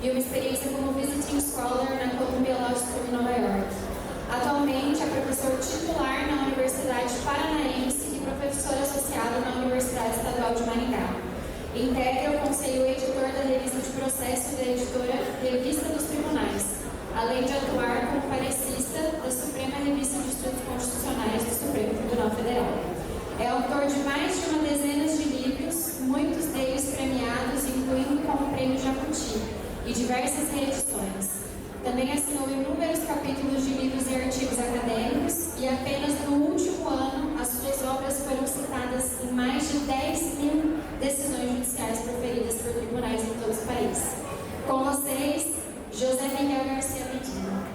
e uma experiência como Visiting Scholar na Columbia Law School em Nova York. Atualmente é professor titular na Universidade Paranaense e professor associado na Universidade Estadual de Maringá. Integra o conselho editor da Revista de Processo e da editora Revista dos Tribunais, além de atuar como parecista da Suprema Revista de Estudos Constitucionais do Supremo Tribunal Federal. É autor de mais de uma dezena de livros, muitos deles premiados, incluindo como o Prêmio Jabuti, e diversas reedições. Também assinou inúmeros capítulos de livros e artigos acadêmicos, e apenas no último ano as suas obras foram citadas em mais de 10.000 decisões judiciais proferidas por tribunais em todo o país. Com vocês, José Miguel Garcia Medina.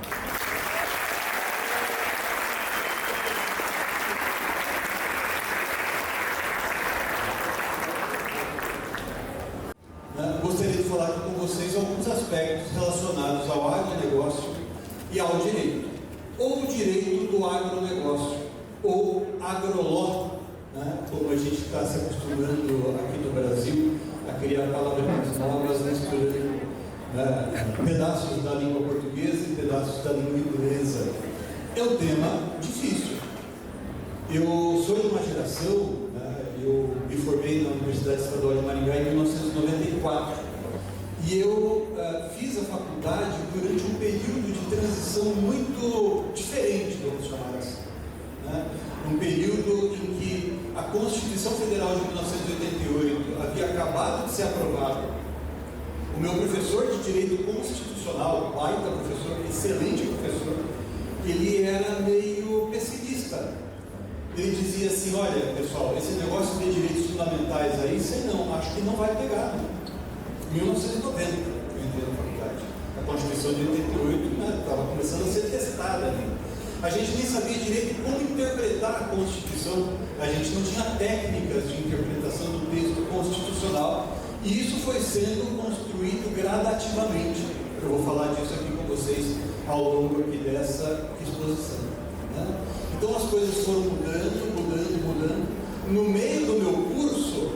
Gostaria de falar aqui com vocês alguns aspectos relacionados ao agronegócio e ao direito, ou o direito do agronegócio, ou agroló, né? Como a gente está se acostumando aqui no Brasil a criar palavras novas, misturando pedaços da língua portuguesa e pedaços da língua inglesa. É um tema difícil. Eu sou de uma geração, eu me formei na Universidade Estadual de Maringá em 1994 e eu fiz a faculdade durante um período de transição muito diferente, vamos chamar assim, né? Um período em que a Constituição Federal de 1988 havia acabado de ser aprovada. O meu professor de Direito Constitucional, baita professor, excelente professor, ele era meio pessimista. Ele dizia assim: olha pessoal, esse negócio de direitos fundamentais aí, sei não, acho que não vai pegar. Em 1990 eu entrei na faculdade. A Constituição de 88 estava começando a ser testada ali. A gente nem sabia direito como interpretar a Constituição, a gente não tinha técnicas de interpretação do texto constitucional, e isso foi sendo construído gradativamente. Eu vou falar disso aqui com vocês ao longo aqui dessa exposição, né? Então as coisas foram mudando. No meio do meu curso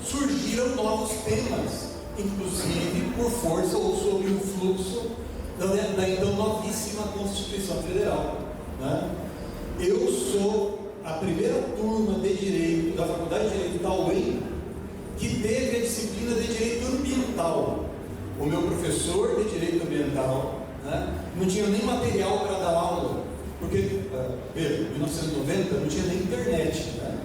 surgiram novos temas, inclusive por força ou sob o fluxo da então novíssima Constituição Federal, né? Eu sou a primeira turma de Direito da Faculdade de Direito da UEM que teve a disciplina de Direito Ambiental. O meu professor de Direito Ambiental, né, não tinha nem material para dar aula. Porque, veja, em 1990 não tinha nem internet, né?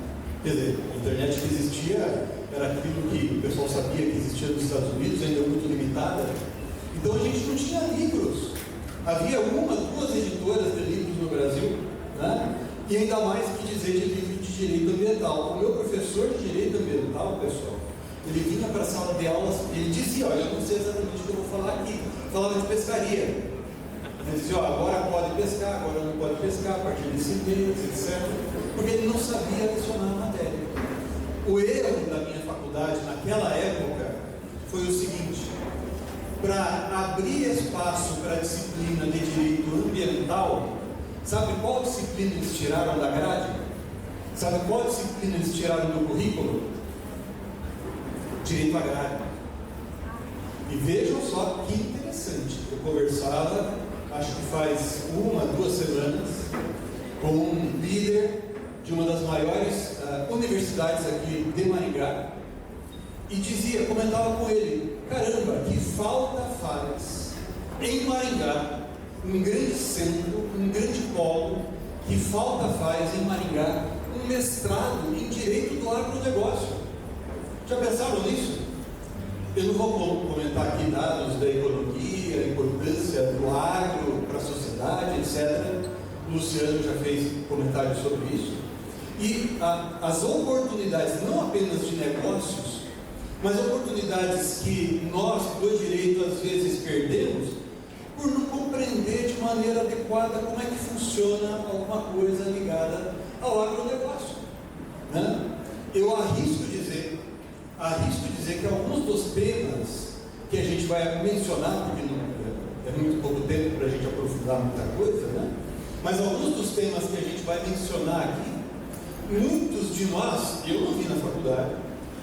Quer dizer, a internet que existia era aquilo que o pessoal sabia que existia nos Estados Unidos, ainda muito limitada. Então a gente não tinha livros. Havia uma, duas editoras de livros no Brasil, né? E ainda mais que dizer de livro de direito ambiental. O meu professor de direito ambiental, pessoal, ele vinha para a sala de aulas, ele dizia: olha, eu não sei exatamente o que eu vou falar aqui. Falava de pescaria. Ele dizia: agora pode pescar, agora não pode pescar, a partir desse mês, etc. Porque ele não sabia lecionar a matéria. O erro da minha faculdade naquela época foi o seguinte: para abrir espaço para a disciplina de direito ambiental, sabe qual disciplina eles tiraram da grade? Sabe qual disciplina eles tiraram do currículo? Direito agrário. E vejam só que interessante, eu conversava, acho que faz 1, 2 semanas, com um líder de uma das maiores universidades aqui de Maringá, e dizia, comentava com ele: caramba, que falta faz em Maringá, um grande centro, um grande polo, que falta faz em Maringá um mestrado em Direito do Agronegócio. Já pensaram nisso? Eu não vou comentar aqui dados da economia, a importância do agro para a sociedade, etc. O Luciano já fez comentários sobre isso. E as oportunidades, não apenas de negócios, mas oportunidades que nós do direito às vezes perdemos por não compreender de maneira adequada como é que funciona alguma coisa ligada ao agronegócio, né? Eu arrisco dizer que alguns dos temas que a gente vai mencionar, porque não, é muito pouco tempo para a gente aprofundar muita coisa, né? Mas alguns dos temas que a gente vai mencionar aqui, muitos de nós, eu não vi na faculdade,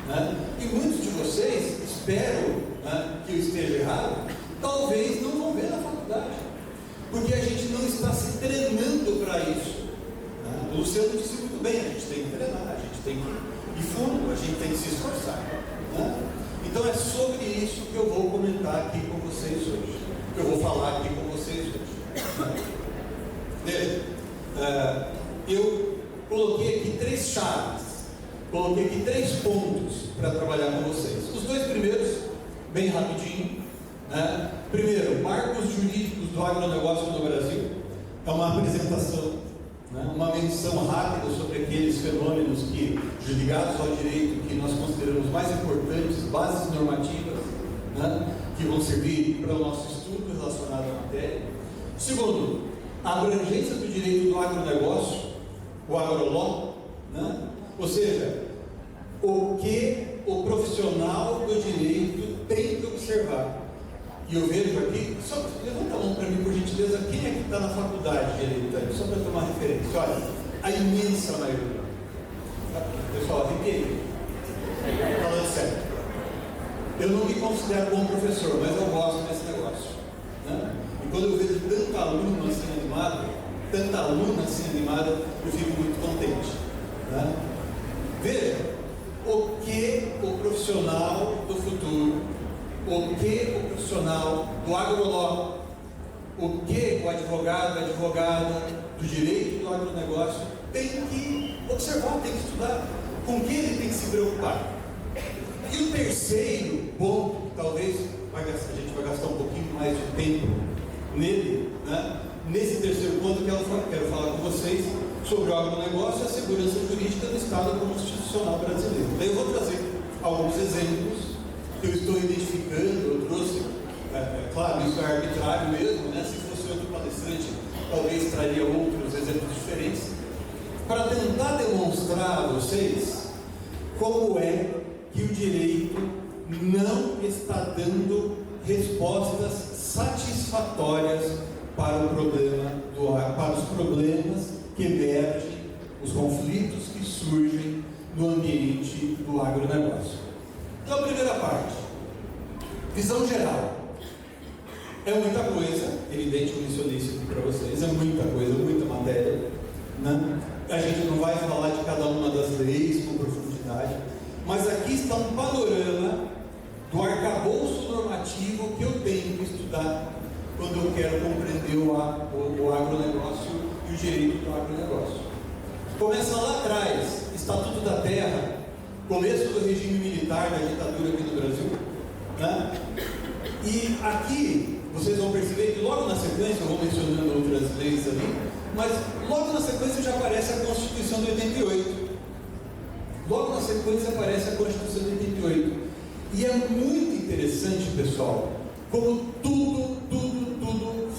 né? E muitos de vocês, espero, né, que eu esteja errado, talvez não vão ver na faculdade, porque a gente não está se treinando para isso. O Luciano disse muito bem, a gente tem que treinar, a gente tem que ir fundo, a gente tem que se esforçar. Então é sobre isso que eu vou comentar aqui com vocês hoje, que eu vou falar aqui com vocês hoje. Veja, eu coloquei aqui 3 chaves, coloquei aqui 3 pontos para trabalhar com vocês. Os 2 primeiros, bem rapidinho. Primeiro, marcos jurídicos do agronegócio no Brasil. É uma apresentação, uma menção rápida sobre aqueles fenômenos que, ligados ao direito, que nós consideramos mais importantes, bases normativas, que vão servir para o nosso estudo relacionado à matéria. Segundo, a abrangência do direito do agronegócio, o agroló, ou seja, o que o profissional do direito tem que observar. E eu vejo aqui, só levanta a mão para mim, por gentileza, quem é que está na faculdade de direito, só para tomar referência. Olha, a imensa maioria. Pessoal, arrepiei. Falando sério. Eu não me considero bom professor, mas eu gosto desse negócio. E quando eu vejo tanto aluno assim animado, tanta aluna assim animada, eu fico muito contente. Veja, o que o profissional do futuro, o que o profissional do agroló, o que o advogado, a advogada do direito do agronegócio tem que observar, tem que estudar, com que ele tem que se preocupar. E o terceiro ponto, talvez a gente vai gastar um pouquinho mais de tempo nele, nesse terceiro ponto que eu quero falar com vocês sobre o agronegócio e a segurança jurídica do Estado Constitucional brasileiro. Daí eu vou trazer alguns exemplos que eu estou identificando. Eu trouxe, claro, isso é arbitrário mesmo, se fosse outro palestrante, talvez traria outros exemplos diferentes, para tentar demonstrar a vocês como é que o direito não está dando respostas satisfatórias para o problema para os problemas que emergem, os conflitos que surgem no ambiente do agronegócio. Então, a primeira parte, visão geral. É muita coisa, evidente, eu mencionei isso aqui para vocês, é muita coisa, muita matéria. A gente não vai falar de cada uma das leis com profundidade, mas aqui está um panorama do arcabouço normativo que eu tenho que estudar quando eu quero compreender o agronegócio e o direito do agronegócio. Começa lá atrás, Estatuto da Terra, começo do regime militar da ditadura aqui no Brasil, e aqui vocês vão perceber que logo na sequência, eu vou mencionando outras leis ali, mas logo na sequência já aparece a Constituição de 88. Logo na sequência aparece a Constituição de 88. E é muito interessante, pessoal, como tudo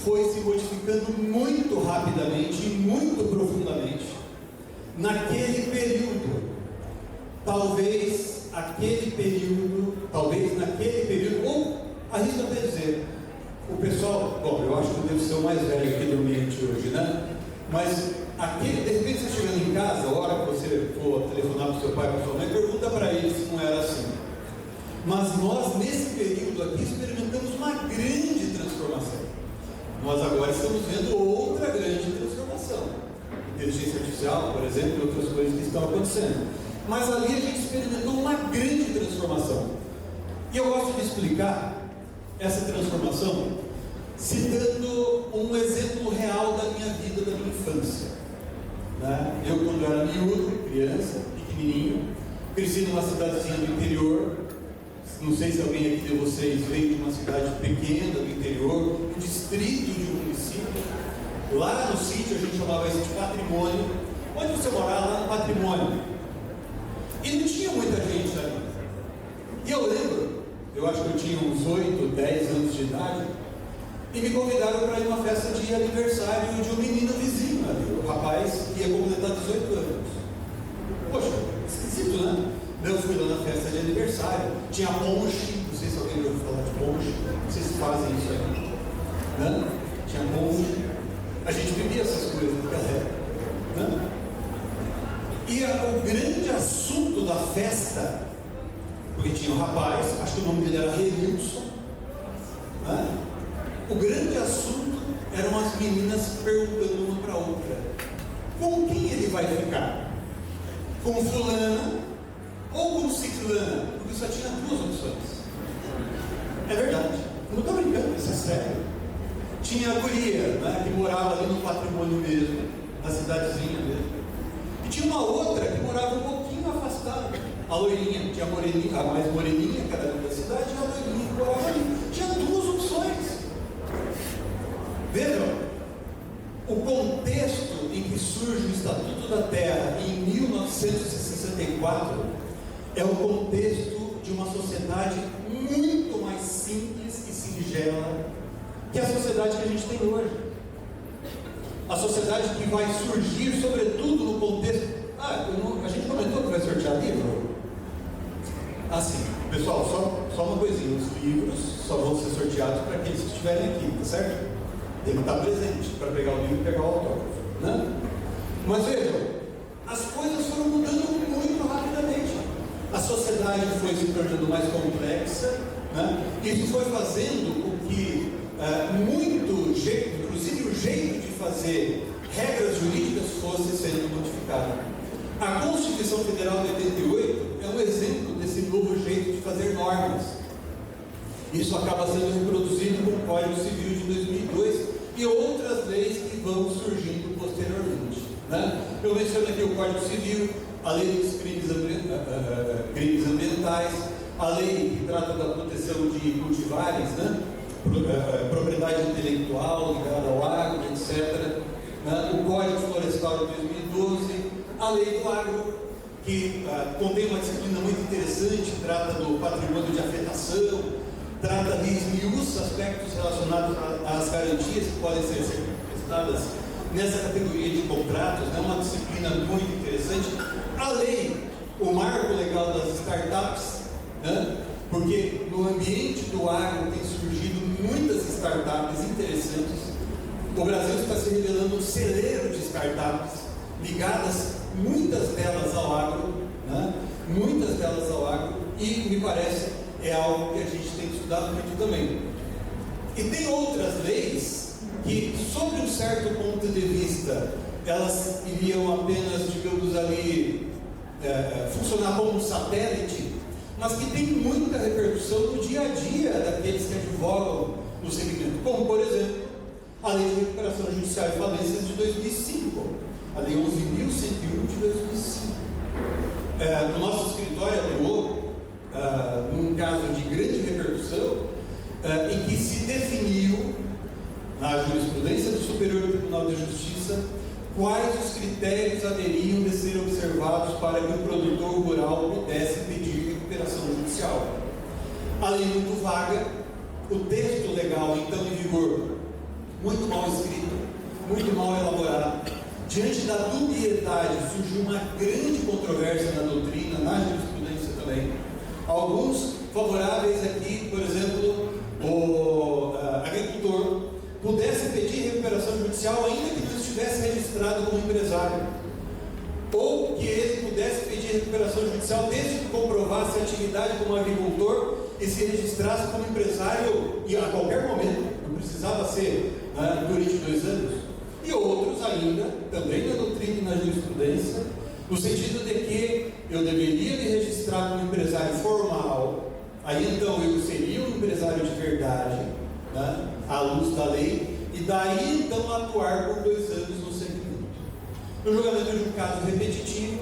foi se modificando muito rapidamente e muito profundamente naquele período. Talvez naquele período, ou arrisco até dizer, o pessoal, bom, eu acho que eu devo ser o mais velho aqui do ambiente hoje, mas de repente você chegando em casa, a hora que você for telefonar para o seu pai, para a sua mãe, pergunta para eles se não era assim. Mas nós, nesse período aqui, experimentamos uma grande transformação. Nós agora estamos vendo outra grande transformação. Inteligência artificial, por exemplo, e outras coisas que estão acontecendo. Mas ali a gente experimentou uma grande transformação. E eu gosto de explicar essa transformação citando um exemplo real da minha vida, da minha infância. Eu, quando era miúdo, criança, pequenininho, cresci numa cidadezinha do interior. Não sei se alguém aqui de vocês veio de uma cidade pequena do interior, um distrito de um município. Lá no sítio a gente chamava isso de patrimônio. Onde você morava? Lá no patrimônio. E não tinha muita gente ali. E eu lembro, eu acho que eu tinha uns 8, 10 anos de idade, e me convidaram para ir a uma festa de aniversário de um menino vizinho ali, o rapaz que ia completar 18 anos. Poxa, esquisito, né? Eu fui lá na festa de aniversário, tinha ponche, não sei se alguém ouviu falar de ponche, não sei se fazem isso aí, tinha ponche, a gente bebia essas coisas naquela época, E o grande assunto da festa, porque tinha um rapaz, acho que o nome dele era Renilson, o grande assunto eram as meninas perguntando uma para a outra: com quem ele vai ficar? Com fulana ou com ciclana? Porque só tinha duas opções. É verdade, não estou brincando, isso é sério. Tinha a guria, né, que morava ali no patrimônio mesmo, na cidadezinha mesmo. E tinha uma outra que morava um pouquinho afastada. A loirinha, tinha a moreninha, a mais moreninha, que era da cidade, e a loirinha que morava ali. Tinha duas opções. Vejam, o contexto em que surge o Estatuto da Terra em 1964 é o contexto de uma sociedade muito mais simples e singela que a sociedade que a gente tem hoje. A sociedade que vai surgir, sobretudo, no contexto... a gente comentou que vai sortear livro? Assim, pessoal, só uma coisinha: os livros só vão ser sorteados para aqueles que estiverem aqui, tá certo? Tem que estar presente para pegar o livro e pegar o autógrafo, né? Mas vejam, as coisas foram mudando muito rapidamente. A sociedade foi se tornando mais complexa, né? Isso foi fazendo com que inclusive o jeito de fazer regras jurídicas fosse sendo modificado. A Constituição Federal de 88 é um exemplo desse novo jeito de fazer normas. Isso acaba sendo reproduzido com o Código Civil de 2002 e outras leis que vão surgindo posteriormente, né? Eu menciono aqui o Código Civil, a lei dos crimes ambientais, a lei que trata da proteção de cultivares, né? Propriedade intelectual ligada ao agro, etc., né? O Código Florestal de 2012, a lei do agro, que contém uma disciplina muito interessante, trata do patrimônio de afetação, trata de esmiuça aspectos relacionados às garantias que podem ser prestadas nessa categoria de contratos, né? Uma disciplina muito interessante. A lei, o marco legal das startups, né? Porque no ambiente do agro tem surgido muitas startups interessantes. O Brasil está se revelando um celeiro de startups ligadas, muitas delas ao agro, né? Muitas delas ao agro, e me parece é algo que a gente tem estudado muito também. E tem outras leis que, sob um certo ponto de vista, elas iriam apenas, digamos ali, funcionar como um satélite, mas que tem muita repercussão no dia a dia daqueles que advogam no segmento, como, por exemplo, a Lei de Recuperação Judicial e Falências de 2005, a Lei 11.101 de 2005. No nosso escritório atuou num caso de grande repercussão, em que se definiu, na jurisprudência do Superior Tribunal de Justiça, quais os critérios haveriam de ser observados para que o produtor rural pudesse pedir recuperação judicial. A lei muito vaga, o texto legal então em vigor muito mal escrito, muito mal elaborado. Diante da dubiedade surgiu uma grande controvérsia na doutrina, na jurisprudência também. Alguns favoráveis aqui, por exemplo, o agricultor pudesse pedir recuperação judicial ainda que não estivesse registrado como empresário, ou que ele pudesse pedir recuperação judicial desde que comprovasse a atividade como agricultor e se registrasse como empresário e a qualquer momento, não precisava ser durante 2 anos. E outros ainda, também na doutrina e na jurisprudência, no sentido de que eu deveria me registrar como empresário formal, aí então eu seria um empresário de verdade, né, à luz da lei, e daí então atuar por 2 anos no segmento. No julgamento de um caso repetitivo,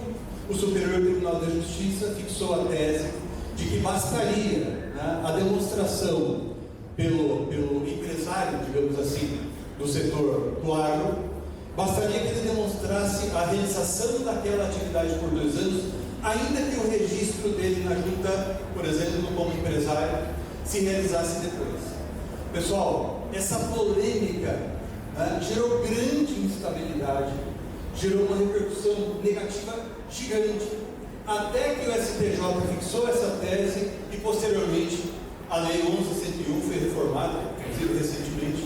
o Superior Tribunal da Justiça fixou a tese de que bastaria, né, a demonstração pelo empresário, digamos assim, do setor do agro, bastaria que ele demonstrasse a realização daquela atividade por 2 anos, ainda que o registro dele na junta, por exemplo, como empresário, se realizasse depois. Pessoal, essa polêmica gerou grande instabilidade, gerou uma repercussão negativa gigante, até que o STJ fixou essa tese e posteriormente a Lei 11.101 foi reformada, inclusive recentemente,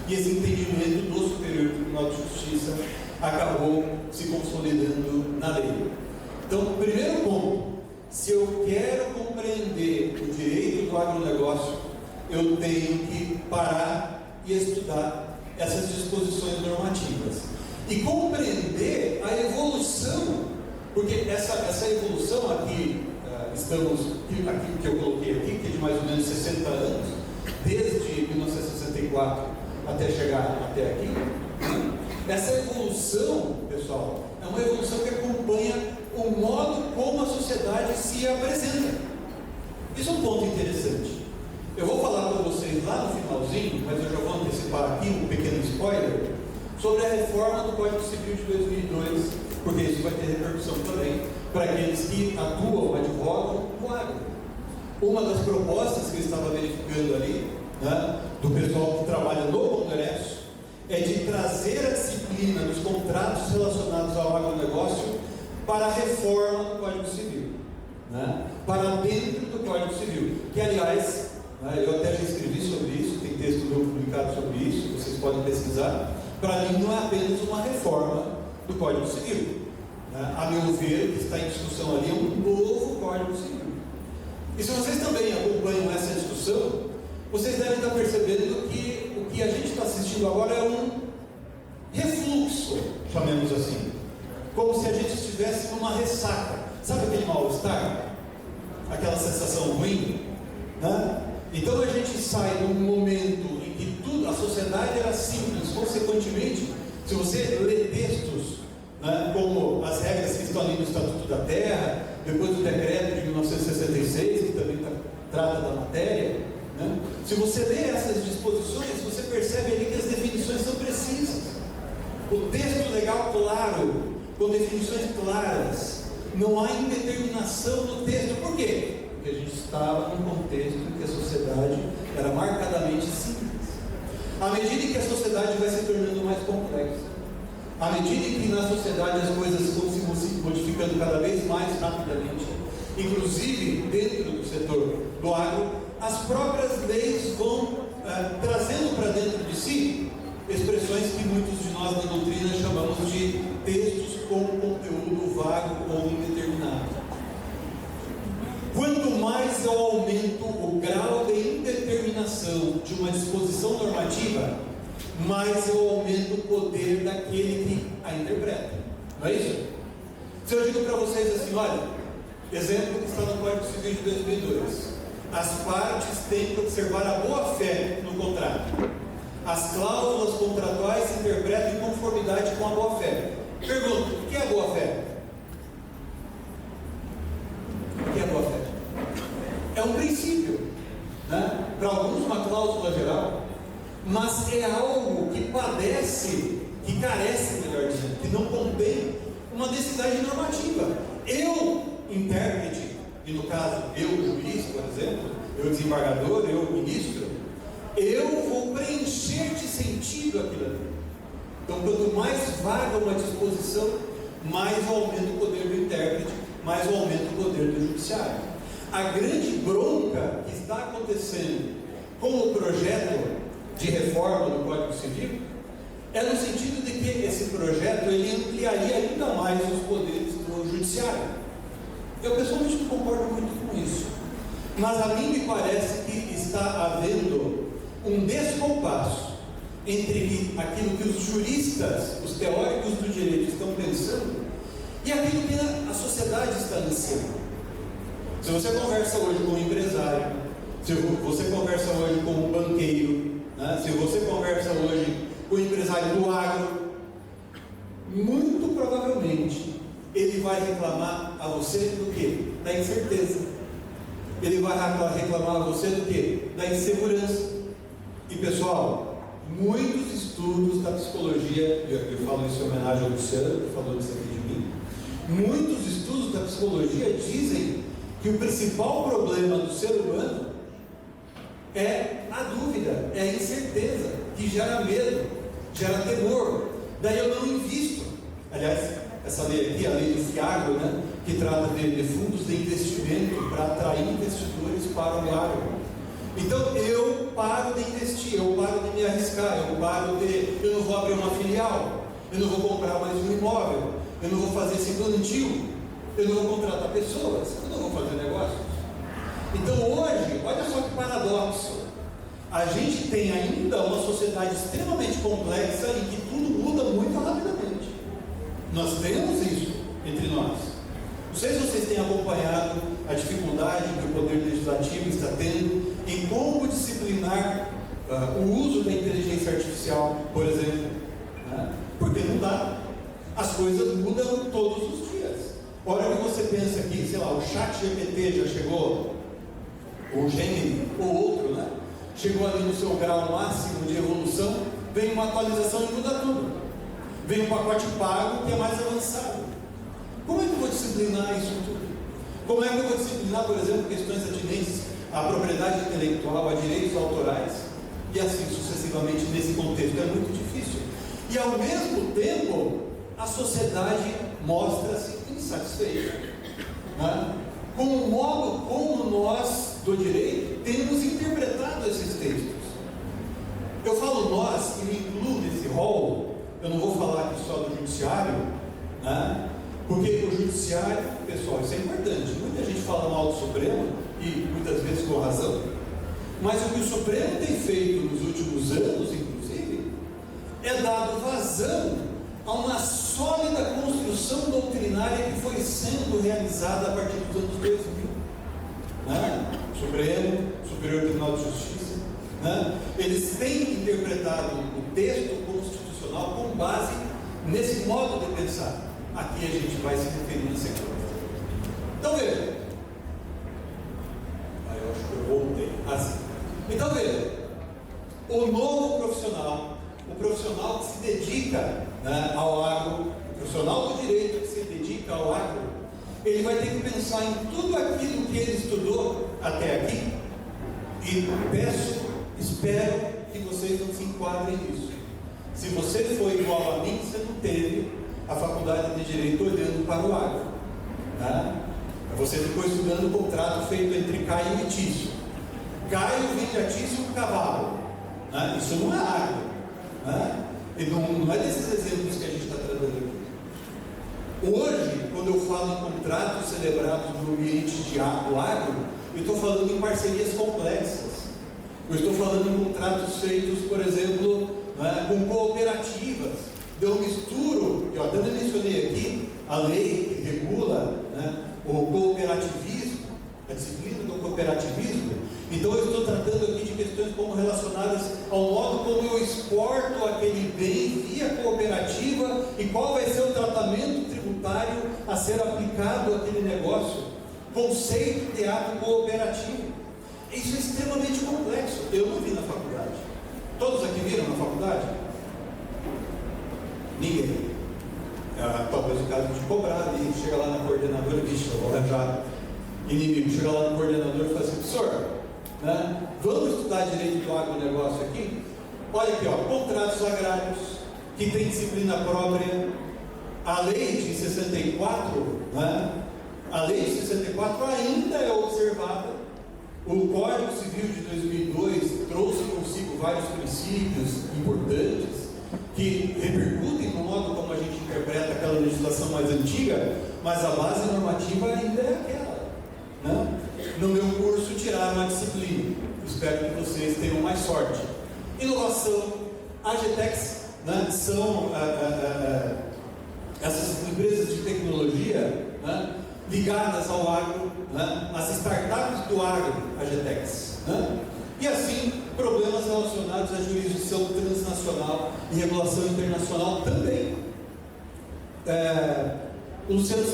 e esse entendimento do Superior Tribunal de Justiça acabou se consolidando na lei. Então, primeiro ponto, se eu quero compreender o direito do agronegócio, eu tenho que parar e estudar essas disposições normativas e compreender a evolução, porque essa evolução aqui, aqui que eu coloquei aqui, que é de mais ou menos 60 anos, desde 1964 até chegar até aqui, essa evolução, pessoal, é uma evolução que acompanha o modo como a sociedade se apresenta. Isso é um ponto interessante. Eu vou falar para vocês lá no finalzinho, mas eu já vou antecipar aqui um pequeno spoiler, sobre a reforma do Código Civil de 2002, porque isso vai ter repercussão também para aqueles que atuam, advogam no agro. Uma das propostas que eu estava verificando ali, né, do pessoal que trabalha no Congresso, é de trazer a disciplina dos contratos relacionados ao agronegócio para a reforma do Código Civil, né, para dentro do Código Civil, que aliás, eu até já escrevi sobre isso, tem texto meu publicado sobre isso, vocês podem pesquisar. Para mim não é apenas uma reforma do Código Civil, né? A meu ver, o que está em discussão ali é um novo Código Civil. E se vocês também acompanham essa discussão, vocês devem estar percebendo que o que a gente está assistindo agora é um refluxo, chamemos assim, como se a gente estivesse numa ressaca. Sabe aquele mal-estar? Aquela sensação ruim, né? Então a gente sai de um momento em que a sociedade era simples, consequentemente, se você lê textos, né, como as regras que estão ali no Estatuto da Terra, depois do decreto de 1966, que também trata da matéria, né, se você lê essas disposições, você percebe ali que as definições são precisas. O texto legal claro, com definições claras, não há indeterminação no texto. Por quê? Porque a gente estava num contexto em que a sociedade era marcadamente simples. À medida que a sociedade vai se tornando mais complexa, à medida que na sociedade as coisas estão se modificando cada vez mais rapidamente, inclusive dentro do setor do agro, as próprias leis vão trazendo para dentro de si expressões que muitos de nós na doutrina chamamos de textos com conteúdo vago ou indeterminado. Quanto mais eu aumento o grau de indeterminação de uma disposição normativa, mais eu aumento o poder daquele que a interpreta. Não é isso? Se eu digo para vocês assim, olha, exemplo que está no Código Civil de 2002, as partes têm que observar a boa-fé no contrato. As cláusulas contratuais se interpretam em conformidade com a boa-fé. Pergunto, o que é boa-fé? O que é boa-fé? É um princípio, né? Para alguns uma cláusula geral, mas é algo que padece, que carece, melhor dizendo, que não contém uma densidade normativa. Eu, intérprete, e no caso eu, juiz, por exemplo, eu, desembargador, eu, ministro, eu vou preencher de sentido aquilo ali. Então, quanto mais vaga uma disposição, mais aumenta o poder do intérprete, mais aumenta o poder do judiciário. A grande bronca que está acontecendo com o projeto de reforma do Código Civil é no sentido de que esse projeto ele ampliaria ainda mais os poderes do judiciário. Eu pessoalmente não concordo muito com isso, mas a mim me parece que está havendo um descompasso entre aquilo que os juristas, os teóricos do direito estão pensando e aquilo que a sociedade está ansiando. Se você conversa hoje com um empresário, se você conversa hoje com um banqueiro, né? Se você conversa hoje com um empresário do agro, muito provavelmente ele vai reclamar a você do quê? Da incerteza. Ele vai reclamar a você do quê? Da insegurança. E pessoal, muitos estudos da psicologia, eu falo isso em homenagem ao Luciano, que falou isso aqui de mim, muitos estudos da psicologia dizem que o principal problema do ser humano é a dúvida, é a incerteza, que gera medo, gera temor. Daí eu não invisto. Aliás, essa lei aqui, a lei do FIAGRO, né, que trata de fundos de investimento para atrair investidores para o agro. Então eu paro de investir, eu paro de me arriscar, eu não vou abrir uma filial, eu não vou comprar mais um imóvel, eu não vou fazer esse plantio, eu não vou contratar pessoas, eu não vou fazer negócios. Então hoje, olha só que paradoxo, A gente tem ainda uma sociedade extremamente complexa em que tudo muda muito rapidamente. Nós temos isso entre nós. Não sei se vocês têm acompanhado a dificuldade que o Poder Legislativo está tendo em como disciplinar o uso da inteligência artificial, por exemplo. Né? Porque não dá. As coisas mudam todos os dias. Hora que você pensa que, sei lá, o ChatGPT já chegou, ou o Gemini, ou outro, né? Chegou ali no seu grau máximo de evolução, vem uma atualização e muda tudo. Vem um pacote pago que é mais avançado. Como é que eu vou disciplinar isso tudo? Como é que eu vou disciplinar, por exemplo, questões atinentes à propriedade intelectual, a direitos autorais, e assim sucessivamente nesse contexto? É muito difícil. E ao mesmo tempo, a sociedade mostra-se insatisfeita, né? Com o modo como nós, do direito, temos interpretado esses textos. Eu falo nós e me incluo nesse rol. Eu não vou falar aqui só do judiciário, né? Porque o judiciário, pessoal, isso é importante. Muita gente fala mal do Supremo, e muitas vezes com razão, mas o que o Supremo tem feito nos últimos anos, inclusive, é dado vazão a uma sólida construção doutrinária que foi sendo realizada a partir dos anos 2000. Né? Supremo, Superior Tribunal de Justiça, né? Eles têm interpretado o texto constitucional com base nesse modo de pensar. Aqui a gente vai se referir na sequência. Então veja. Eu acho que eu voltei. Assim. Então veja. O novo profissional, o profissional que se dedica, né, ao agro, o profissional do direito que se dedica ao agro, ele vai ter que pensar em tudo aquilo que ele estudou até aqui. E espero que vocês não se enquadrem nisso. Se você foi igual a mim, você não teve a faculdade de Direito olhando para o agro. Né? Você ficou estudando o contrato feito entre Caio e Tício. Caio vende a Tício um cavalo. Né? Isso não é agro. Né? E não é desses exemplos que a gente está tratando aqui. Hoje, quando eu falo em contratos celebrados no ambiente de agro, eu estou falando em parcerias complexas. Eu estou falando em contratos feitos, por exemplo, né, com cooperativas. Eu misturo, eu até mencionei aqui, a lei que regula, né, o cooperativismo, a disciplina do cooperativismo. Então eu estou tratando aqui de questões como relacionadas ao modo como eu exporto aquele bem via cooperativa e qual vai ser o tratamento tributário a ser aplicado àquele negócio. Conceito de ato cooperativo. Isso é extremamente complexo. Eu não vi na faculdade. Todos aqui viram na faculdade? Ninguém. Talvez o caso de cobrar ali, chega lá na coordenadora, vixe, eu vou arranjar inimigo, chega lá no coordenador e fala assim, professor, né, vamos estudar direito do agronegócio aqui? Olha aqui, ó, contratos agrários, que tem disciplina própria, a lei de 64, né, a lei de 64 ainda é observada, o Código Civil de 2002 trouxe consigo vários princípios importantes, que repercutem no modo como a gente interpreta aquela legislação mais antiga, mas a base normativa ainda é aquela. Né? No meu curso tiraram a disciplina. Espero que vocês tenham mais sorte. Inovação, AGTEX, né, são essas empresas de tecnologia, né, ligadas ao agro, né, as startups do agro, AGTEX. Né? E assim, problemas relacionados à jurisdição transnacional e regulação internacional também. O Luciano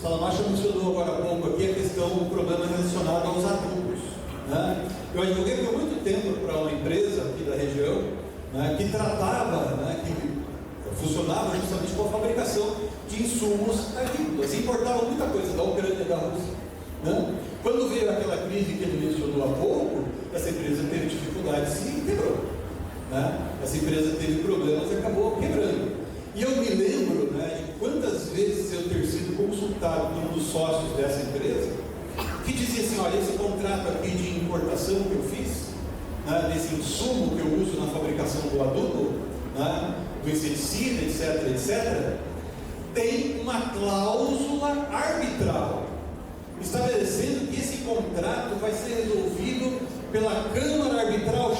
Salamacha mencionou agora há pouco aqui a questão do problema relacionado aos adubos. Né? Eu advoguei por muito tempo para uma empresa aqui da região, né, que tratava, né, que funcionava justamente com a fabricação de insumos agrícolas. Importava muita coisa da Ucrânia e da Rússia. Né? Quando veio aquela crise que ele mencionou há pouco, essa empresa teve dificuldades e quebrou. Né? Essa empresa teve problemas e acabou quebrando. E eu me lembro, né, de quantas vezes eu ter sido consultado por um dos sócios dessa empresa, que dizia assim, olha, esse contrato aqui de importação que eu fiz, né, desse insumo que eu uso na fabricação do adubo, né, do inseticida, etc., tem uma cláusula arbitral, estabelecendo que esse contrato vai ser resolvido pela Câmara Arbitral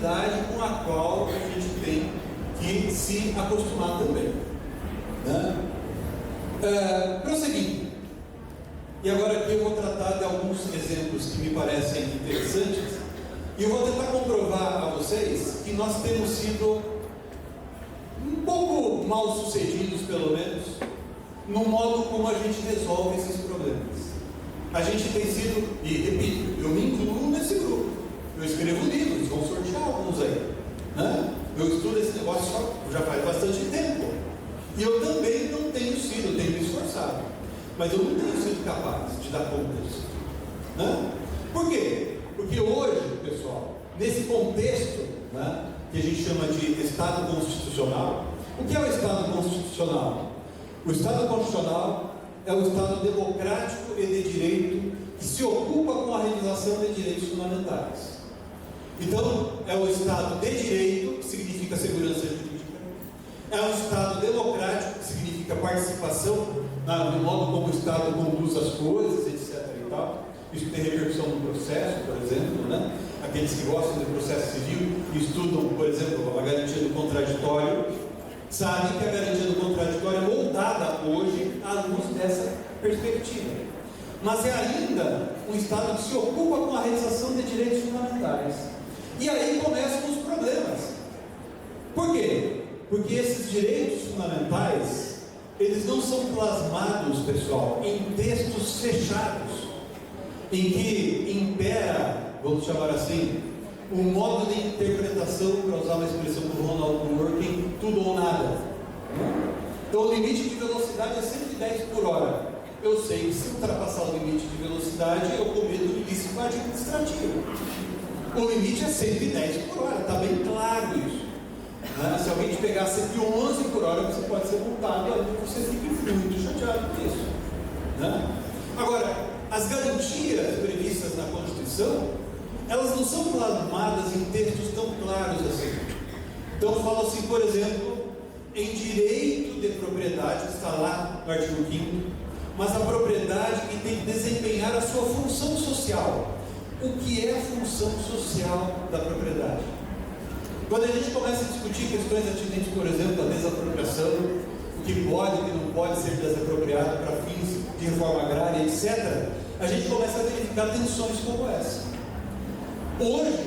realidade com a qual a gente tem que se acostumar também, né? Prosseguindo, e agora aqui eu vou tratar de alguns exemplos que me parecem interessantes, e eu vou tentar comprovar a vocês que nós temos sido um pouco mal sucedidos, pelo menos, no modo como a gente resolve esses problemas. A gente tem sido, e repito, eu me incluo nesse grupo. Eu escrevo livros, vão sortear alguns aí, né? Eu estudo esse negócio já faz bastante tempo. E eu também não tenho sido, tenho me esforçado. Mas eu não tenho sido capaz de dar conta disso, né? Por quê? Porque hoje, pessoal, nesse contexto, né, que a gente chama de Estado Constitucional, o que é o Estado Constitucional? O Estado Constitucional é o Estado democrático e de direito que se ocupa com a realização de direitos fundamentais. Então, é o Estado de direito, que significa segurança jurídica, é um Estado democrático, que significa participação no modo como o Estado conduz as coisas, etc. e tal. Isso tem repercussão no processo, por exemplo, né? Aqueles que gostam de processo civil e estudam, por exemplo, a garantia do contraditório, sabem que a garantia do contraditório é moldada hoje à luz dessa perspectiva. Mas é ainda um Estado que se ocupa com a realização de direitos fundamentais. E aí começam os problemas. Por quê? Porque esses direitos fundamentais, eles não são plasmados, pessoal, em textos fechados, em que impera, vamos chamar assim, um modo de interpretação, para usar uma expressão do Ronald Dworkin, tudo ou nada. Então o limite de velocidade é 110 por hora. Eu sei que se ultrapassar o limite de velocidade, eu cometo ilícito administrativo. O limite é 110 por hora, está bem claro isso. Se alguém te pegar 111 por hora, você pode ser multado, e aí você fica muito chateado com isso, né? Agora, as garantias previstas na Constituição, elas não são plasmadas em textos tão claros assim. Então fala-se, por exemplo, em direito de propriedade, está lá no artigo 5º, mas a propriedade que tem que desempenhar a sua função social. O que é a função social da propriedade? Quando a gente começa a discutir questões atinentes, por exemplo, da desapropriação, o que pode e o que não pode ser desapropriado para fins de reforma agrária, etc., a gente começa a verificar tensões como essa. Hoje,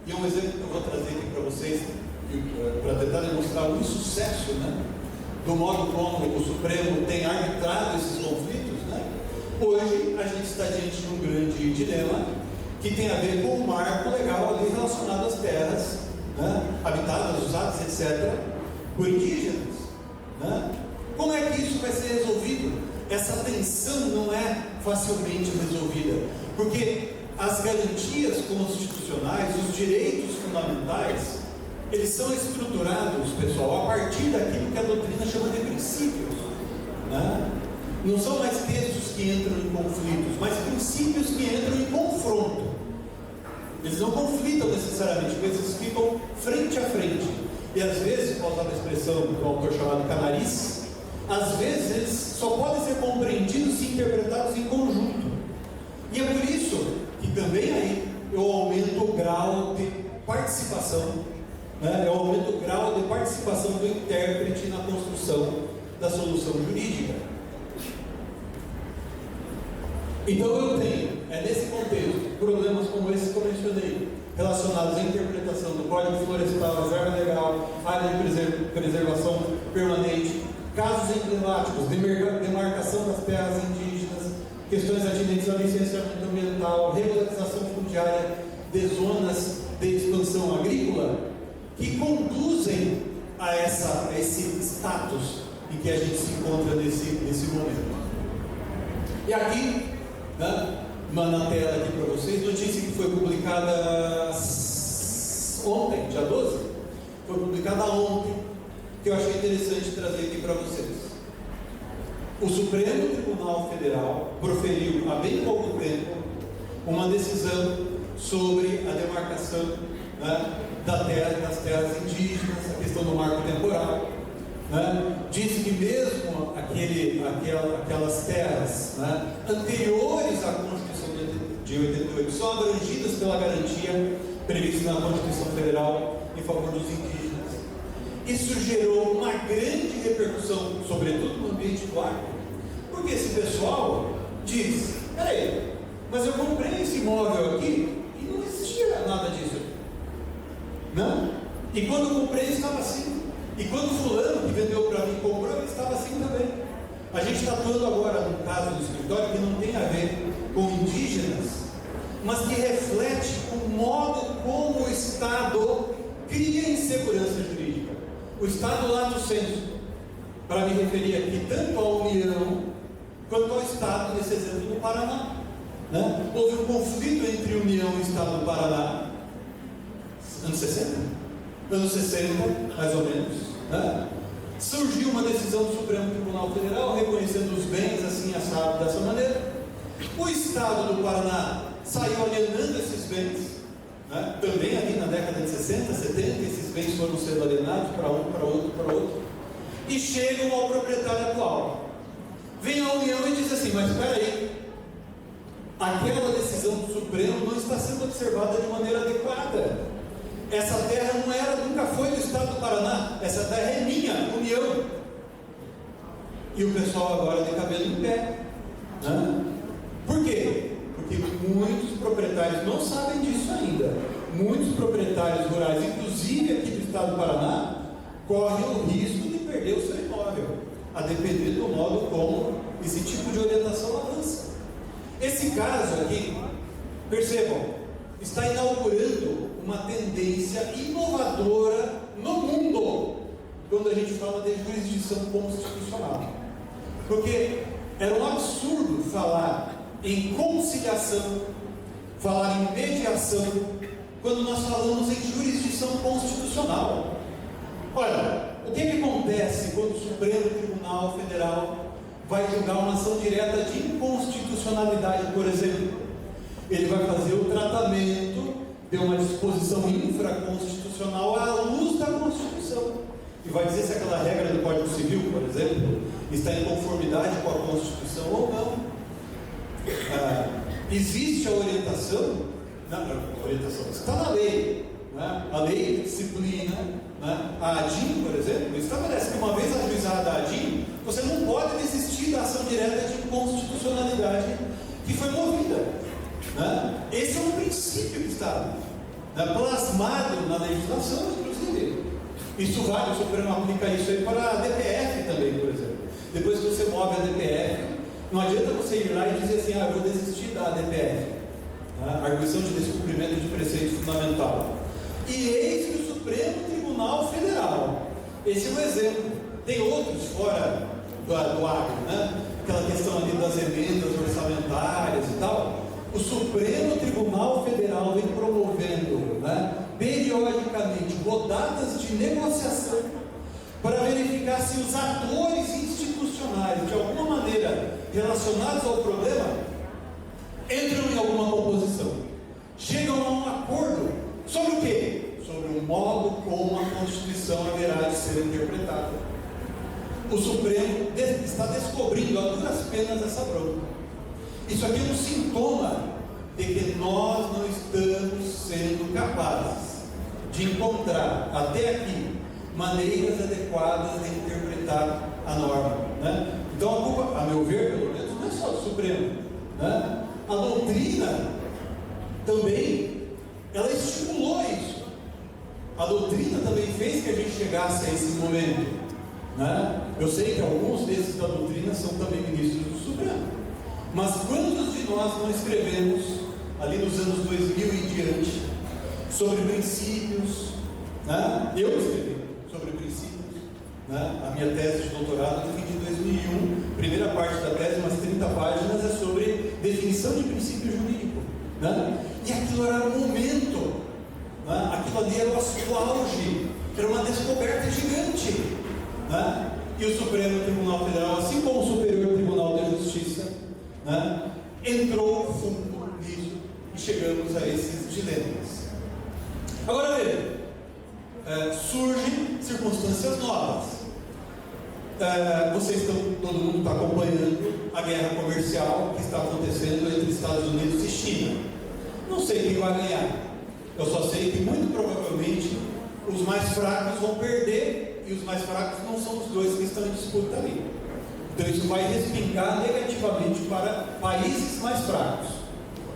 e é um exemplo que eu vou trazer aqui para vocês, para tentar demonstrar o insucesso, né, do modo como o Supremo tem arbitrado esses conflitos, né? Hoje a gente está diante de um grande dilema que tem a ver com o marco legal ali relacionado às terras, né, habitadas, usadas, etc., por indígenas, né? Como é que isso vai ser resolvido? Essa tensão não é facilmente resolvida, porque as garantias constitucionais, os direitos fundamentais, eles são estruturados, pessoal, a partir daquilo que a doutrina chama de princípios, né? Não são mais textos que entram em conflitos, mas princípios que entram em confronto. Eles não conflitam necessariamente, porque eles ficam frente a frente. E às vezes, para usar uma expressão do autor chamado Canaris, às vezes eles só podem ser compreendidos e interpretados em conjunto. E é por isso que também aí eu aumento o grau de participação, né? Eu aumento o grau de participação do intérprete na construção da solução jurídica. Então eu tenho, nesse contexto, problemas como esse que eu mencionei, relacionados à interpretação do Código Florestal, reserva legal, área de preservação permanente, casos emblemáticos, demarcação das terras indígenas, questões atinentes ao licenciamento ambiental, regularização fundiária de zonas de expansão agrícola, que conduzem a esse status em que a gente se encontra nesse momento. E aqui, né, na tela aqui para vocês, notícia que foi publicada ontem, dia 12, foi publicada ontem, que eu achei interessante trazer aqui para vocês. O Supremo Tribunal Federal proferiu há bem pouco tempo uma decisão sobre a demarcação, né, das terras indígenas, a questão do marco temporal, né? Diz que mesmo aquelas terras, né, anteriores à Constituição de 88 são abrangidas pela garantia previsto na Constituição Federal em favor dos indígenas. Isso gerou uma grande repercussão, sobretudo no ambiente do agro, porque esse pessoal diz: peraí, mas eu comprei esse imóvel aqui e não existia nada disso. Não? E quando eu comprei estava assim. E quando o fulano que vendeu para mim comprou, ele estava assim também. A gente está atuando agora num caso do escritório que não tem a ver com indígenas, mas que reflete o modo como o Estado cria insegurança jurídica. O Estado lato sensu, para me referir aqui tanto à União quanto ao Estado, nesse exemplo do Paraná. Né? Houve um conflito entre União e Estado do Paraná, anos 60, mais ou menos. Né? Surgiu uma decisão do Supremo Tribunal Federal reconhecendo os bens assim assado dessa maneira. O Estado do Paraná saiu alienando esses bens, né? Também ali na década de 60, 70, esses bens foram sendo alienados para um, para outro, e chegam ao proprietário atual. Vem a União e diz assim: mas espera aí, aquela decisão do Supremo não está sendo observada de maneira adequada. Essa terra nunca foi do Estado do Paraná, essa terra é minha, União. E o pessoal agora tem cabelo em pé. Né? Por quê? Porque muitos proprietários não sabem disso ainda. Muitos proprietários rurais, inclusive aqui do Estado do Paraná, correm o risco de perder o seu imóvel, a depender do modo como esse tipo de orientação avança. Esse caso aqui, percebam, está inaugurando uma tendência inovadora no mundo quando a gente fala de jurisdição constitucional. Porque era um absurdo falar em conciliação, falar em mediação, quando nós falamos em jurisdição constitucional. Olha, o que acontece quando o Supremo Tribunal Federal vai julgar uma ação direta de inconstitucionalidade, por exemplo? Ele vai fazer o tratamento de uma disposição infraconstitucional à luz da Constituição. E vai dizer se aquela regra do Código Civil, por exemplo, está em conformidade com a Constituição ou não. Existe a orientação, está na lei, né? A lei de disciplina, né? A ADIM, por exemplo, estabelece que uma vez ajuizada a ADIM, você não pode desistir da ação direta de inconstitucionalidade que foi movida. Né? Esse é um princípio que está plasmado na legislação, inclusive. Isso vale, o Supremo aplica isso aí para a DPF também, por exemplo. Depois que você move a DPF, não adianta você ir lá e dizer assim: eu vou desistir da DPF, a arguição de descumprimento de preceito fundamental. E eis que o Supremo Tribunal Federal, esse é um exemplo, tem outros fora do agro, né? Aquela questão ali das emendas orçamentárias e tal. O Supremo Tribunal Federal vem promovendo, né, periodicamente rodadas de negociação para verificar se os atores institucionais, de alguma maneira relacionados ao problema, entram em alguma composição, chegam a um acordo sobre o quê? Sobre o modo como a Constituição haverá de ser interpretada. O Supremo está descobrindo a duras penas essa bronca. Isso aqui é um sintoma de que nós não estamos sendo capazes de encontrar, até aqui, maneiras adequadas de interpretar a norma. Né? Então a culpa, a meu ver, pelo menos, não é só do Supremo. Né? A doutrina também, ela estimulou isso. A doutrina também fez que a gente chegasse a esse momento. Né? Eu sei que alguns desses da doutrina são também ministros do Supremo. Mas quantos de nós não escrevemos, ali nos anos 2000 e diante, sobre princípios? Né? Eu escrevi sobre princípios. Né? A minha tese de doutorado eu fiz em 2001. Primeira parte da tese, umas 30 páginas, é sobre definição de princípio jurídico. Né? E aquilo era um momento. Né? Aquilo ali era o auge. Era uma descoberta gigante. Né? E o Supremo Tribunal Federal, assim como o Superior Tribunal de Justiça, né, entrou fundo nisso e chegamos a esses dilemas. Agora veja, surgem circunstâncias novas. Vocês estão, todo mundo está acompanhando a guerra comercial que está acontecendo entre Estados Unidos e China. Não sei quem vai ganhar. Eu só sei que muito provavelmente os mais fracos vão perder, e os mais fracos não são os dois que estão em disputa ali. Então isso vai respingar negativamente para países mais fracos.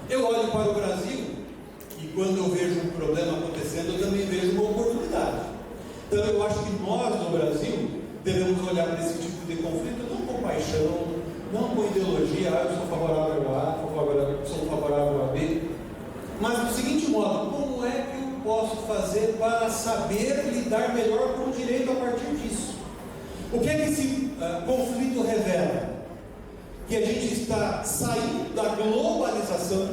Eu olho para o Brasil, e quando eu vejo um problema acontecendo, eu também vejo uma oportunidade. Então eu acho que nós no Brasil devemos olhar para esse tipo de conflito não com paixão, não com ideologia, eu sou favorável a A, sou favorável a B, mas do seguinte modo: como é que eu posso fazer para saber lidar melhor com o direito a partir disso? O que é que esse conflito revela? Que a gente está saindo da globalização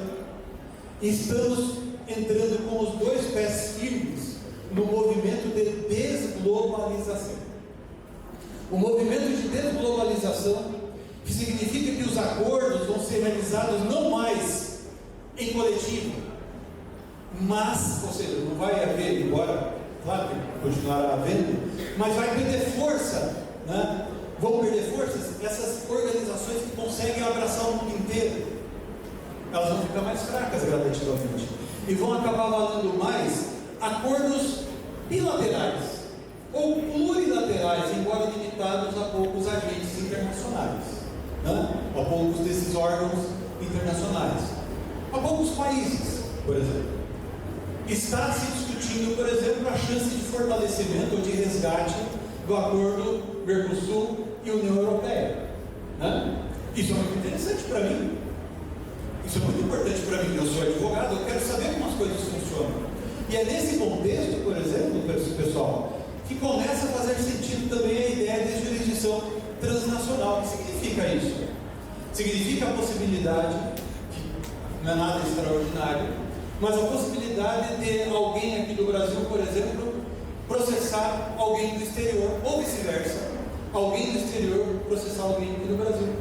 e estamos entrando com os dois pés firmes no movimento de desglobalização. O movimento de desglobalização, que significa que os acordos vão ser realizados não mais em coletivo, mas, ou seja, não vai haver, embora, claro que continuará havendo, mas vai perder força, né? Vão perder forças essas organizações que conseguem abraçar o mundo inteiro. Elas vão ficar mais fracas gradativamente e vão acabar valendo mais acordos bilaterais ou plurilaterais, embora limitados a poucos agentes internacionais, né? A poucos desses órgãos internacionais, a poucos países, por exemplo. Está se discutindo, por exemplo, a chance de fortalecimento ou de resgate do acordo Mercosul e União Europeia, né? Isso é muito interessante para mim. Isso é muito importante para mim. Eu sou advogado, eu quero saber como as coisas funcionam. E é nesse contexto, por exemplo, pessoal, que começa a fazer sentido também a ideia de jurisdição transnacional. O que significa isso? Significa a possibilidade, que não é nada extraordinário, mas a possibilidade de alguém aqui do Brasil, por exemplo, processar alguém do exterior, ou vice-versa, alguém do exterior processar alguém aqui do Brasil.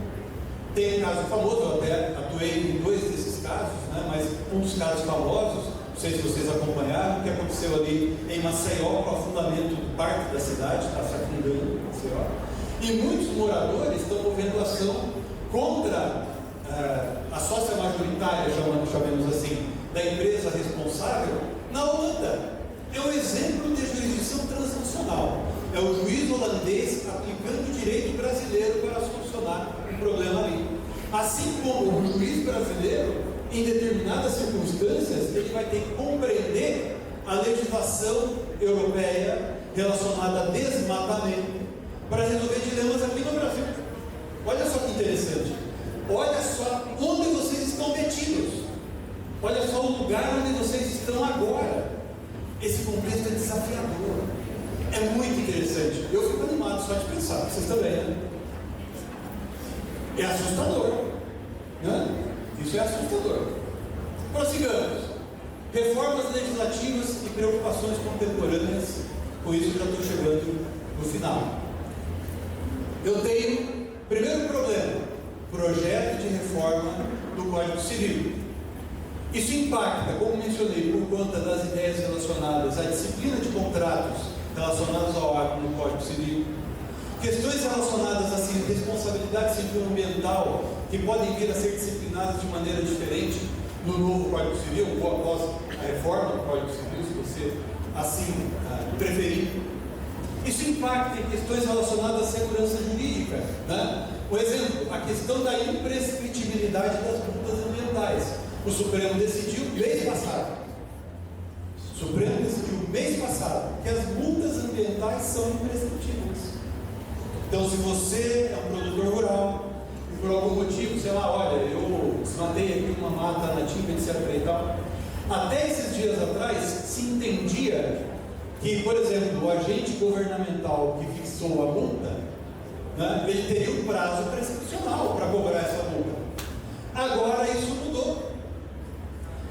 Tem um caso famoso, eu até atuei em 2 desses casos, né? Mas um dos casos famosos, não sei se vocês acompanharam, o que aconteceu ali em Maceió, com o afundamento de parte da cidade, está se afundando em Maceió, e muitos moradores estão movendo ação contra a sócia majoritária, chamemos assim, da empresa responsável na Holanda. É um exemplo de jurisdição transnacional. É o juiz holandês aplicando o direito brasileiro para solucionar um problema ali. Assim como o juiz brasileiro, em determinadas circunstâncias, ele vai ter que compreender a legislação europeia relacionada a desmatamento para resolver dilemas aqui no Brasil. Olha só que interessante. Olha só onde vocês estão metidos. Olha só o lugar onde vocês estão agora. Esse contexto é desafiador. É muito interessante. Eu fico animado só de pensar. Vocês também, né? É assustador, né? Isso é assustador. Prossigamos. Reformas legislativas e preocupações contemporâneas. Com isso já estou chegando no final. Eu tenho, primeiro problema, projeto de reforma do Código Civil. Isso impacta, como mencionei, por conta das ideias relacionadas à disciplina de contratos relacionados ao agro no Código Civil, questões relacionadas à responsabilidade civil ambiental, que podem vir a ser disciplinadas de maneira diferente no novo Código Civil, ou após a reforma do Código Civil, se você assim preferir. Isso impacta em questões relacionadas à segurança jurídica, né? Por exemplo, a questão da imprescritibilidade das multas ambientais. O Supremo decidiu mês passado. O Supremo decidiu mês passado que as multas ambientais são imprescritíveis. Então, se você é um produtor rural e por algum motivo, sei lá, olha, eu desmatei aqui uma mata nativa, etc. e tal, até esses dias atrás se entendia que, por exemplo, o agente governamental que fixou a multa, né, ele teria um prazo prescricional para cobrar essa multa. Agora isso mudou.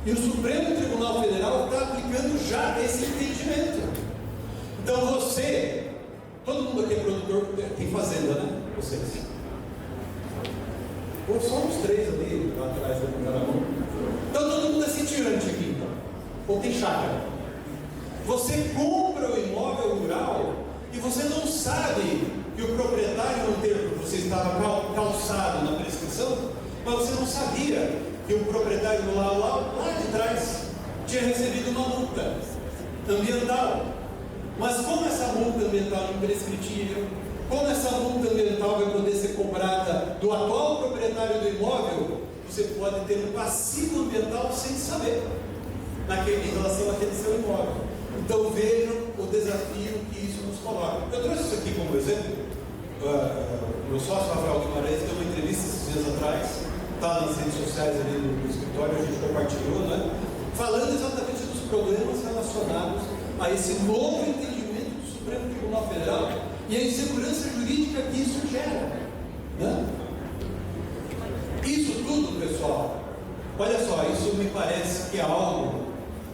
E o Supremo Tribunal Federal está aplicando já esse entendimento. Então você, todo mundo aqui é produtor, tem fazenda, né? Vocês. Ou só uns 3 ali, lá atrás da primeira mão. Então todo mundo é sitiante aqui, então. Ou tem chácara. Você compra o imóvel rural e você não sabe que o proprietário no termo você estava calçado na prescrição, mas você não sabia que o proprietário lá de trás tinha recebido uma multa ambiental. Mas como essa multa ambiental é imprescritível, como essa multa ambiental vai poder ser cobrada do atual proprietário do imóvel, você pode ter um passivo ambiental sem saber em relação àquele seu imóvel. Então vejam o desafio que isso nos coloca. Eu trouxe isso aqui como exemplo. Meu sócio Rafael Guimarães deu uma entrevista esses dias atrás, está nas redes sociais ali no escritório, a gente compartilhou, né? Falando exatamente dos problemas relacionados a esse novo entendimento do Supremo Tribunal Federal e a insegurança jurídica que isso gera, né? Isso tudo, pessoal, olha só, isso me parece que é algo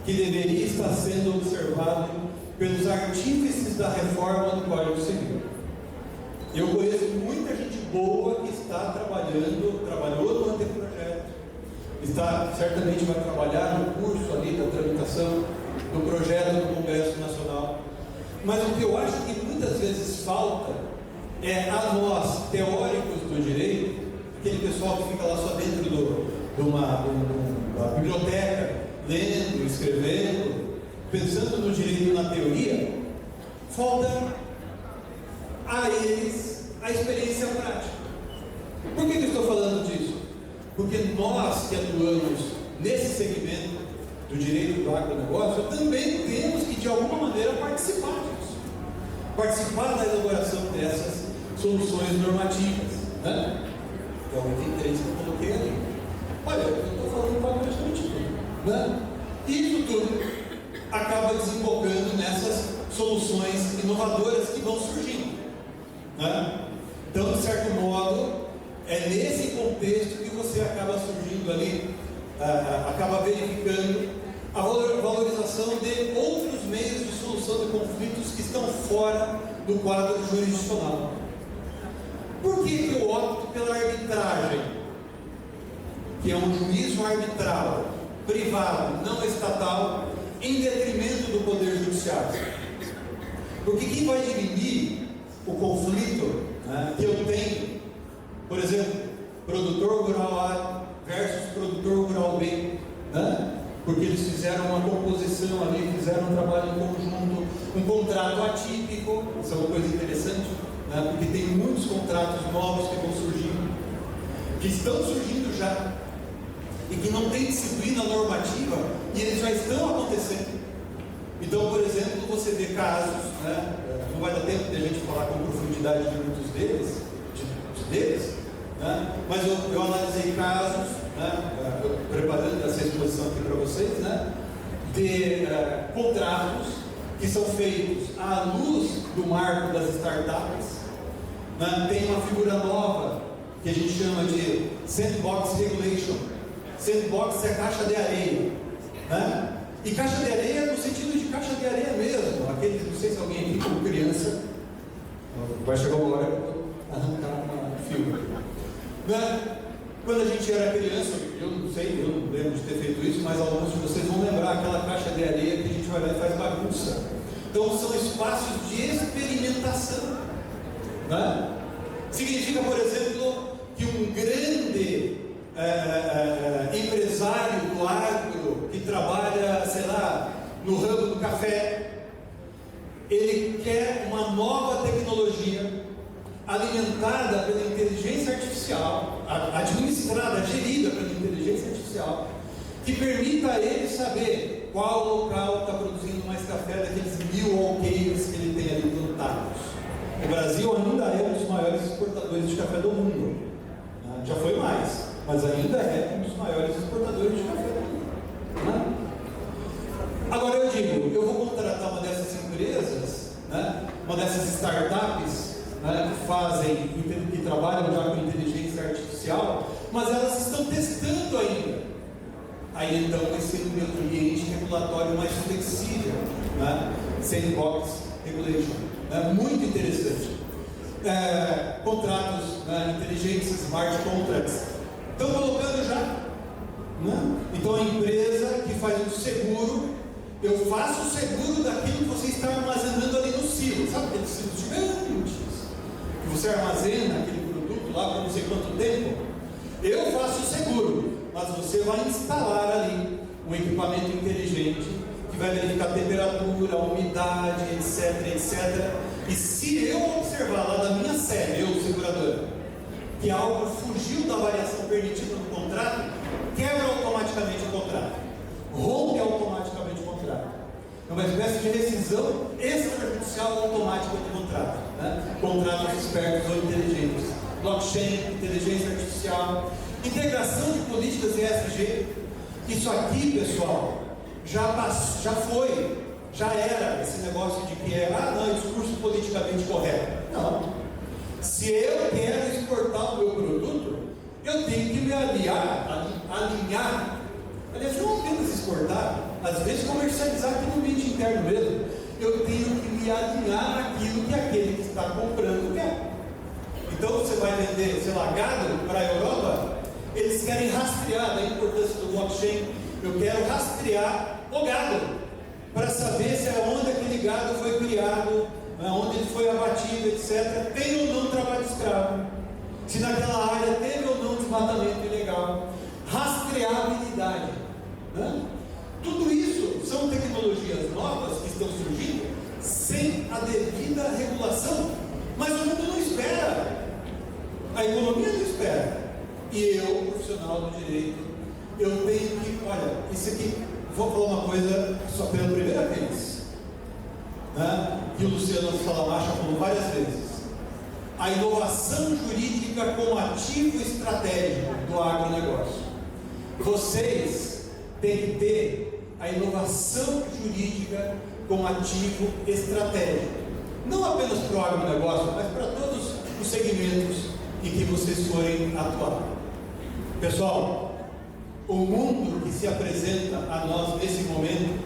que deveria estar sendo observado pelos artífices da reforma do Código Civil. Eu conheço muita gente boa que está trabalhou no anteprojeto, certamente vai trabalhar no curso ali da tramitação do projeto do Congresso Nacional. Mas o que eu acho que muitas vezes falta é a nós, teóricos do direito, aquele pessoal que fica lá só dentro da biblioteca, lendo, escrevendo, pensando no direito na teoria, falta a eles a experiência prática. Por que eu estou falando disso? Porque nós que atuamos nesse segmento do direito do agronegócio também temos que de alguma maneira participar disso, participar da elaboração dessas soluções normativas, né? É o item 3 que eu coloquei ali. Olha, eu estou falando praticamente tudo, né? Isso tudo acaba desembocando nessas soluções inovadoras que vão surgindo, né? Então, de certo modo, é nesse contexto que você acaba surgindo ali, acaba verificando a valorização de outros meios de solução de conflitos que estão fora do quadro jurisdicional. Por que eu opto pela arbitragem, que é um juízo arbitral, privado, não estatal, em detrimento do Poder Judiciário? Porque quem vai dirimir o conflito, né, que eu tenho, por exemplo, produtor rural A versus produtor rural B, né? Porque eles fizeram uma composição ali, fizeram um trabalho em conjunto, um contrato atípico, isso é uma coisa interessante, né? Porque tem muitos contratos novos que vão surgindo, que estão surgindo já, e que não tem disciplina normativa, e eles já estão acontecendo. Então, por exemplo, você vê casos, né? Não vai dar tempo de a gente falar com profundidade de muitos deles, né? Mas eu analisei casos, né? Preparando essa exposição aqui para vocês, né? De contratos que são feitos à luz do marco das startups, né? Tem uma figura nova que a gente chama de Sandbox Regulation. Sandbox é caixa de areia, né? E caixa de areia no sentido de caixa de areia mesmo. Aquele, não sei se alguém aqui como criança vai chegar uma hora para arrancar um fio, né? Quando a gente era criança, eu não sei, eu não lembro de ter feito isso, mas alguns de vocês vão lembrar aquela caixa de areia que a gente vai lá e faz bagunça. Então são espaços de experimentação, né? Significa, por exemplo, que um grande empresário do agro que trabalha, sei lá, no ramo do café, ele quer uma nova tecnologia alimentada pela inteligência artificial, administrada, gerida pela inteligência artificial, que permita a ele saber qual local está produzindo mais café daqueles 1000 alqueires que ele tem ali plantados. O Brasil ainda é um dos maiores exportadores de café do mundo, né? Já foi mais, mas ainda é um dos maiores exportadores de café do mundo, né? Agora eu digo, eu vou contratar uma dessas empresas, né? Uma dessas startups, né? Que trabalham já com inteligência artificial, mas elas estão testando ainda. Aí então vai ser um ambiente regulatório mais flexível, né? Sandbox Regulation, né? Muito interessante. Contratos, né? Inteligentes, smart contracts, estão colocando já, né? Então a empresa que faz um seguro, eu faço o seguro daquilo que você está armazenando ali no silo, sabe aqueles silos gigantes que você armazena aquele produto lá por não sei quanto tempo? Eu faço o seguro, mas você vai instalar ali um equipamento inteligente que vai verificar a temperatura, a umidade, etc, etc. E se eu observar lá da minha sede, eu, seguradora, que algo fugiu da variação permitida no contrato, quebra automaticamente o contrato, rompe automaticamente o contrato. É uma espécie de rescisão extrajudicial automática do contrato, né? Contratos espertos ou inteligentes, blockchain, inteligência artificial, integração de políticas ESG. Isso aqui, pessoal, já foi, já era esse negócio de que não, discurso politicamente correto. Não. Se eu quero exportar o meu produto, eu tenho que me alinhar, aliás, não apenas exportar, às vezes comercializar aqui no ambiente interno mesmo. Eu tenho que me alinhar àquilo que aquele que está comprando quer. Então você vai vender, sei lá, gado para a Europa, eles querem rastrear, da importância do blockchain, eu quero rastrear o gado, para saber se onde aquele gado foi criado, onde ele foi abatido, etc. Tem ou não trabalho escravo, se naquela área teve ou não desmatamento ilegal, rastreabilidade, né? Tudo isso são tecnologias novas que estão surgindo sem a devida regulação, mas o mundo não espera, a economia não espera, e eu, profissional do direito, eu tenho que, olha, isso aqui, vou falar uma coisa só pela primeira vez, né? Que o Luciano Salamacha falou várias vezes: a inovação jurídica como ativo estratégico do agronegócio. Vocês têm que ter a inovação jurídica como ativo estratégico, não apenas para o agronegócio, mas para todos os segmentos em que vocês forem atuar. Pessoal, o mundo que se apresenta a nós nesse momento,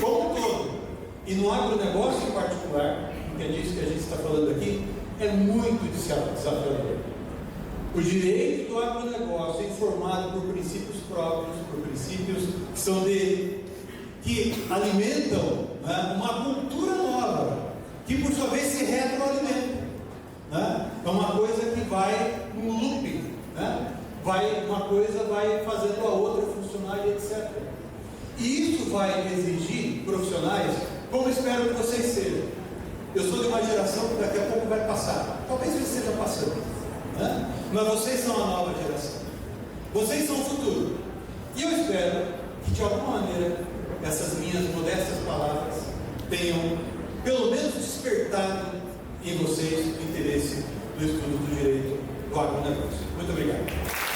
como um todo, e no agronegócio em particular, que é disso que a gente está falando aqui, é muito desafiador. O direito do agronegócio é informado por princípios próprios, por princípios que são dele, que alimentam, né, uma cultura nova, que por sua vez se retroalimenta, né? É uma coisa que vai num looping, né? Uma coisa vai fazendo a outra funcionar e etc. E isso vai exigir profissionais, como espero que vocês sejam. Eu sou de uma geração que daqui a pouco vai passar, talvez eles estejam passando, né? Mas vocês são a nova geração, vocês são o futuro, e eu espero que de alguma maneira essas minhas modestas palavras tenham pelo menos despertado em vocês o interesse do estudo do direito do agronegócio. Muito obrigado.